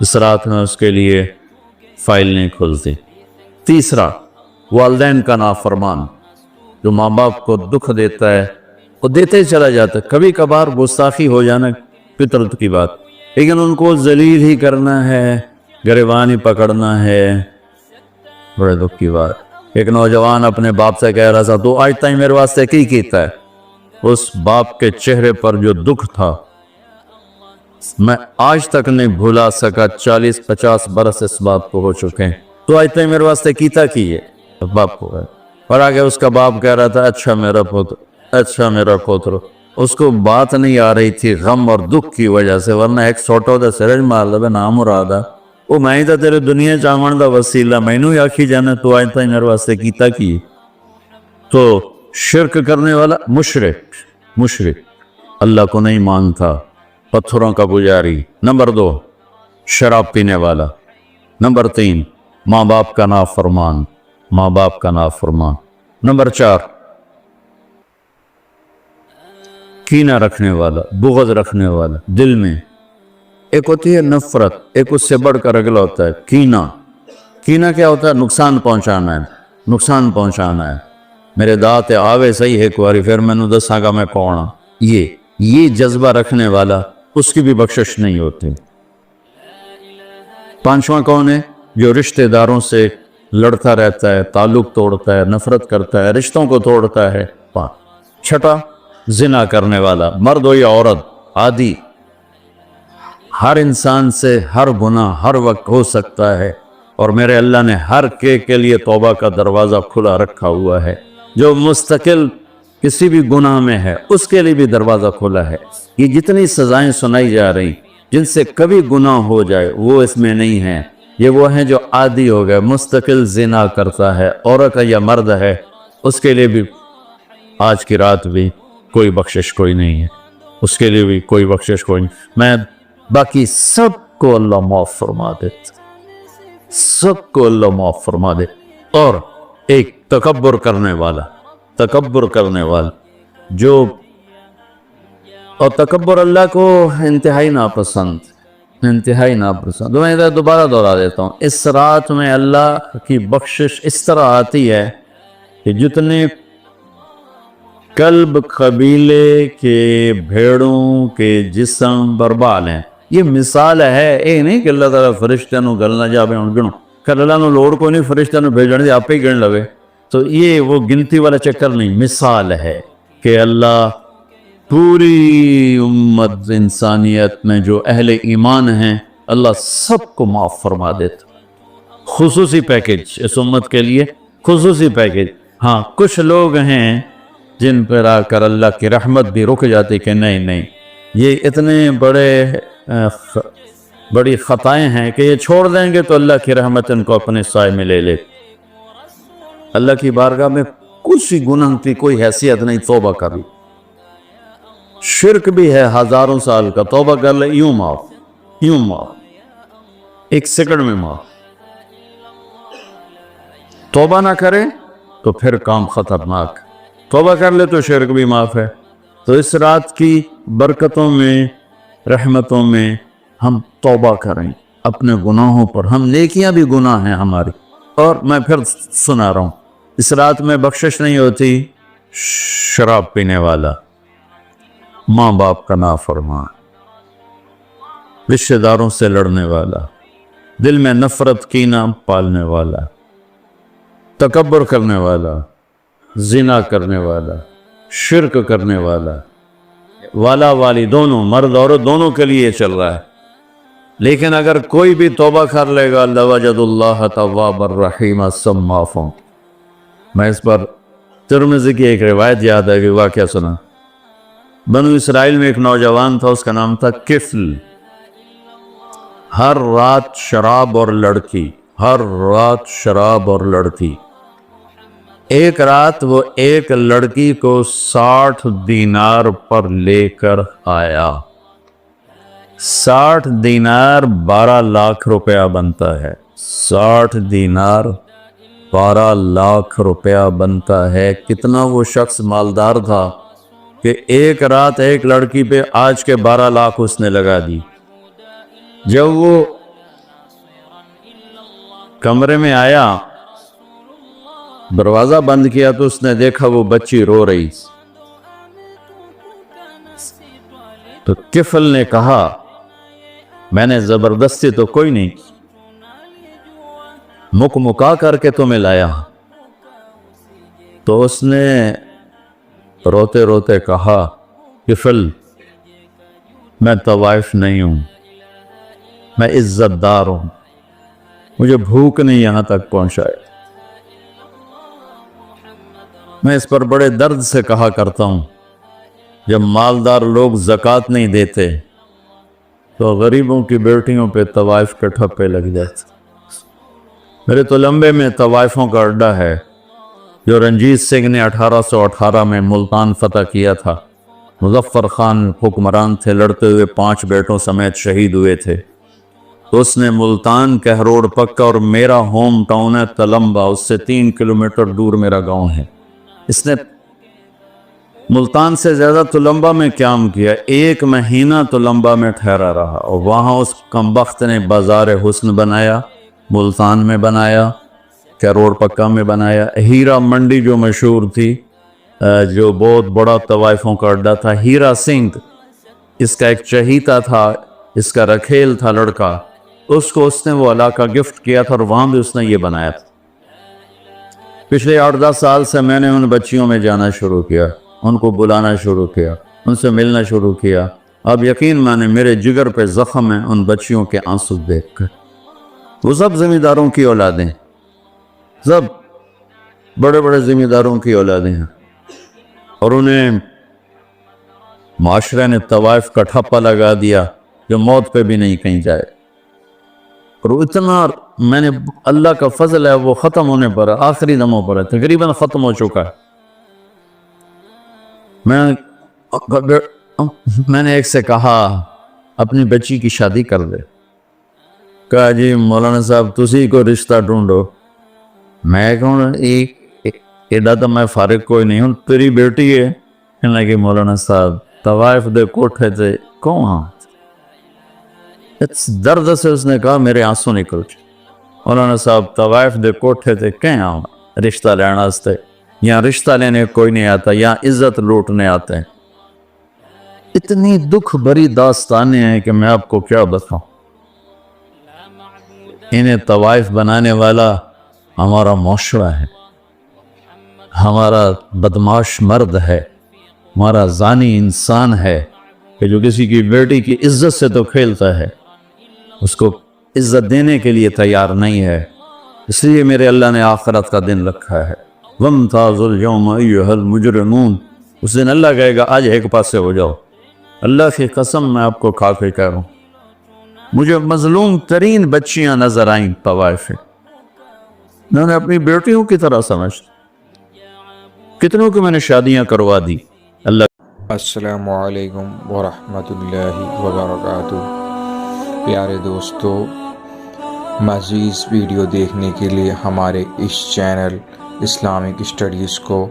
اس رات میں اس کے لیے فائل نہیں کھلتی۔ تیسرا، والدین کا نافرمان، جو ماں باپ کو دکھ دیتا ہے وہ دیتے چلا جاتا ہے، کبھی کبھار گستاخی ہو جانا فطرت کی بات، لیکن ان کو ذلیل ہی کرنا ہے، گریبان ہی پکڑنا ہے، بڑے دکھ کی بات۔ ایک نوجوان اپنے باپ سے کہہ رہا تھا تو آج تک میرے واسطے کی کیتا ہے، اس باپ کے چہرے پر جو دکھ تھا میں آج تک نہیں بھولا سکا۔ 40-50 برس اس باپ کو ہو چکے ہیں، تو آج تک میرے واسطے کیتا کی ہے باپ کو ہے۔ اور آگے اس کا باپ کہہ رہا تھا اچھا میرا پتر، اچھا میرا پتر۔ اس کو بات نہیں آ رہی تھی غم اور دکھ کی وجہ سے، ورنہ ایک سوٹو دے سرج مار لبے نام مرادہ وہ میں ہی تا تیرے دنیا چاہمن دا وسیلہ، میں نو آکھی جانا تو آج تک میرے واسطے کیتا کی۔ تو شرک کرنے والا مشرک اللہ کو نہیں مانتا، پتھروں کا پجاری۔ نمبر 2، شراب پینے والا۔ نمبر 3، ماں باپ کا نافرمان، ماں باپ کا نافرمان۔ نمبر 4، کینہ رکھنے والا، بغض رکھنے والا دل میں۔ ایک ہوتی ہے نفرت، ایک اس سے بڑھ کر اگلا ہوتا ہے کینہ۔ کینہ کیا ہوتا ہے؟ نقصان پہنچانا ہے، نقصان پہنچانا ہے۔ میرے دانت آوے صحیح ایک باری پھر میں نے دساں گا میں کون ہاں۔ یہ جذبہ رکھنے والا اس کی بھی بخشش نہیں ہوتی۔ پانچواں کون ہے؟ جو رشتہ داروں سے لڑتا رہتا ہے، تعلق توڑتا ہے، نفرت کرتا ہے، رشتوں کو توڑتا ہے۔ چھٹا، زنا کرنے والا، مرد ہو یا عورت، عادی۔ ہر انسان سے ہر گناہ ہر وقت ہو سکتا ہے، اور میرے اللہ نے ہر کے لیے توبہ کا دروازہ کھلا رکھا ہوا ہے۔ جو مستقل کسی بھی گناہ میں ہے اس کے لیے بھی دروازہ کھلا ہے۔ یہ جتنی سزائیں سنائی جا رہی جن سے کبھی گناہ ہو جائے وہ اس میں نہیں ہیں، یہ وہ ہیں جو عادی ہو گئے، مستقل زنا کرتا ہے، عورت یا مرد ہے، اس کے لیے بھی آج کی رات بھی کوئی بخشش کوئی نہیں ہے، اس کے لیے بھی کوئی بخشش کوئی نہیں۔ میں باقی سب کو اللہ معاف فرما دے، سب کو اللہ معاف فرما دے۔ اور ایک تکبر کرنے والا جو، اور تکبر اللہ کو انتہائی ناپسند۔ میں ادھر دوبارہ دہرا دیتا ہوں، اس رات میں اللہ کی بخشش اس طرح آتی ہے کہ جتنے کلب قبیلے کے بھیڑوں کے جسم بربال ہیں، یہ مثال ہے، اے نہیں کہ اللہ تعالیٰ فرشتہ نو گلنا جا بے ان گنو، کہ اللہ نو لوڑ کو نہیں فرشتہ نو بھیجنے دے آپ ہی گن لوے، تو یہ وہ گنتی والا چکر نہیں، مثال ہے کہ اللہ پوری امت انسانیت میں جو اہل ایمان ہیں اللہ سب کو معاف فرما دیتا۔ خصوصی پیکج اس امت کے لیے، خصوصی پیکج۔ ہاں کچھ لوگ ہیں جن پر آ کر اللہ کی رحمت بھی رک جاتی کہ نہیں یہ اتنے بڑی خطائیں ہیں کہ یہ چھوڑ دیں گے تو اللہ کی رحمت ان کو اپنے سائے میں لے لے۔ اللہ کی بارگاہ میں کچھ گناہ کی کوئی حیثیت نہیں، توبہ کر لے۔ شرک بھی ہے ہزاروں سال کا، توبہ کر لے یوں معاف، ایک سیکنڈ میں معاف۔ توبہ نہ کرے تو پھر کام خطرناک، توبہ کر لے تو شرک بھی معاف ہے۔ تو اس رات کی برکتوں میں، رحمتوں میں ہم توبہ کریں اپنے گناہوں پر، ہم نیکیاں بھی گناہ ہیں ہماری۔ اور میں پھر سنا رہا ہوں، اس رات میں بخشش نہیں ہوتی شراب پینے والا، ماں باپ کا نافرمان، رشتہ داروں سے لڑنے والا، دل میں نفرت کینہ پالنے والا، تکبر کرنے والا، زنا کرنے والا، شرک کرنے والا والی دونوں، مرد عورت دونوں کے لیے چل رہا ہے۔ لیکن اگر کوئی بھی توبہ کر لے گا لوجد اللہ تواب الرحیم، سب معاف ہوں۔ میں اس پر ترمذی کی ایک روایت یاد ہے کہ واقعہ سنا۔ بنو اسرائیل میں ایک نوجوان تھا، اس کا نام تھا کفل۔ ہر رات شراب اور لڑکی، ایک رات وہ ایک لڑکی کو 60 دینار پر لے کر آیا۔ 60 دینار 12 لاکھ روپیہ بنتا ہے، 60 دینار 12 لاکھ روپیہ بنتا ہے۔ کتنا وہ شخص مالدار تھا کہ ایک رات ایک لڑکی پہ آج کے 12 لاکھ اس نے لگا دی۔ جب وہ کمرے میں آیا، دروازہ بند کیا تو اس نے دیکھا وہ بچی رو رہی، تو کفل نے کہا میں نے زبردستی تو کوئی نہیں، مکا کر کے تمہیں لایا۔ تو اس نے روتے روتے کہا کفل میں طوائف نہیں ہوں، میں عزت دار ہوں، مجھے بھوک نہیں یہاں تک پہنچائے۔ میں اس پر بڑے درد سے کہا کرتا ہوں، جب مالدار لوگ زکوٰۃ نہیں دیتے تو غریبوں کی بیٹیوں پہ طوائف کے ٹھپے لگ جاتے۔ میرے تلمبے میں طوائفوں کا اڈا ہے، جو رنجیت سنگھ نے 1818 میں ملتان فتح کیا تھا۔ مظفر خان حکمران تھے، لڑتے ہوئے 5 بیٹوں سمیت شہید ہوئے تھے۔ تو اس نے ملتان کہروڑ پکا، اور میرا ہوم ٹاؤن ہے تلمبا، اس سے 3 کلومیٹر دور میرا گاؤں ہے۔ اس نے ملتان سے زیادہ تلمبا میں قیام کیا، 1 مہینہ تلمبا میں ٹھہرا رہا، اور وہاں اس کمبخت نے بازار حسن بنایا، ملتان میں بنایا، کہروڑ پکا میں بنایا، ہیرا منڈی جو مشہور تھی، جو بہت بڑا طوائفوں کا اڈا تھا۔ ہیرا سنگھ اس کا ایک چہیتا تھا، اس کا رکھیل تھا لڑکا، اس کو اس نے وہ علاقہ گفٹ کیا تھا، اور وہاں بھی اس نے یہ بنایا تھا۔ پچھلے 8-10 سال سے میں نے ان بچیوں میں جانا شروع کیا، ان کو بلانا شروع کیا، ان سے ملنا شروع کیا۔ اب یقین مانے میرے جگر پہ زخم ہے ان بچیوں کے آنسو دیکھ کر۔ وہ سب زمینداروں کی اولادیں، سب بڑے بڑے زمینداروں کی اولادیں ہیں، اور انہیں معاشرے نے طوائف کا ٹھپا لگا دیا جو موت پہ بھی نہیں کہیں جائے۔ اور اتنا میں نے اللہ کا فضل ہے، وہ ختم ہونے پر ہے، آخری دموں پر ہے، تقریباً ختم ہو چکا ہے۔ میں نے ایک سے کہا اپنی بچی کی شادی کر دے، کہا جی مولانا صاحب تسی کو رشتہ ڈھونڈو۔ میں کہوں ایڈا تو میں فارغ کوئی نہیں ہوں، تیری بیٹی ہے۔ کہنے لگی مولانا صاحب طوائف دے کوٹھے تھے کہاں؟ درد سے اس نے کہا میرے آنسو نکل گئے۔ مولانا صاحب طوائف دے کوٹھے تھے کہاں رشتہ لینا واسطے؟ یہاں رشتہ لینے کوئی نہیں آتا، یہاں عزت لوٹنے آتے ہیں۔ اتنی دکھ بری داستانیں ہیں کہ میں آپ کو کیا بتاؤں۔ انہیں طوائف بنانے والا ہمارا معاشرہ ہے، ہمارا بدماش مرد ہے، ہمارا زانی انسان ہے، کہ جو کسی کی بیٹی کی عزت سے تو کھیلتا ہے، اس کو عزت دینے کے لیے تیار نہیں ہے۔ اس لیے میرے اللہ نے آخرت کا دن رکھا ہے، وَامْتَازُوا الْيَوْمَ أَيُّهَا الْمُجْرِمُونَ۔ اس دن اللہ کہے گا آج ایک پاسے ہو جاؤ۔ اللہ کی قسم میں آپ کو کھا کے کہہ رہا ہوں، مجھے مظلوم ترین بچیاں نظر آئیں طوائف، انہوں نے اپنی بیٹیوں کی طرح سمجھ، کتنوں کی میں نے شادیاں کروا دی۔ اللہ السلام علیکم ورحمۃ اللہ وبرکاتہ۔ پیارے دوستو، مزید ویڈیو دیکھنے کے لیے ہمارے اس چینل اسلامک اسٹڈیز کو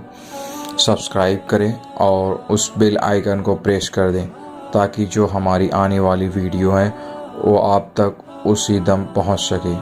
سبسکرائب کریں اور اس بیل آئیکن کو پریس کر دیں، تاکہ جو ہماری آنے والی ویڈیو ہیں وہ آپ تک اسی دم پہنچ سکے۔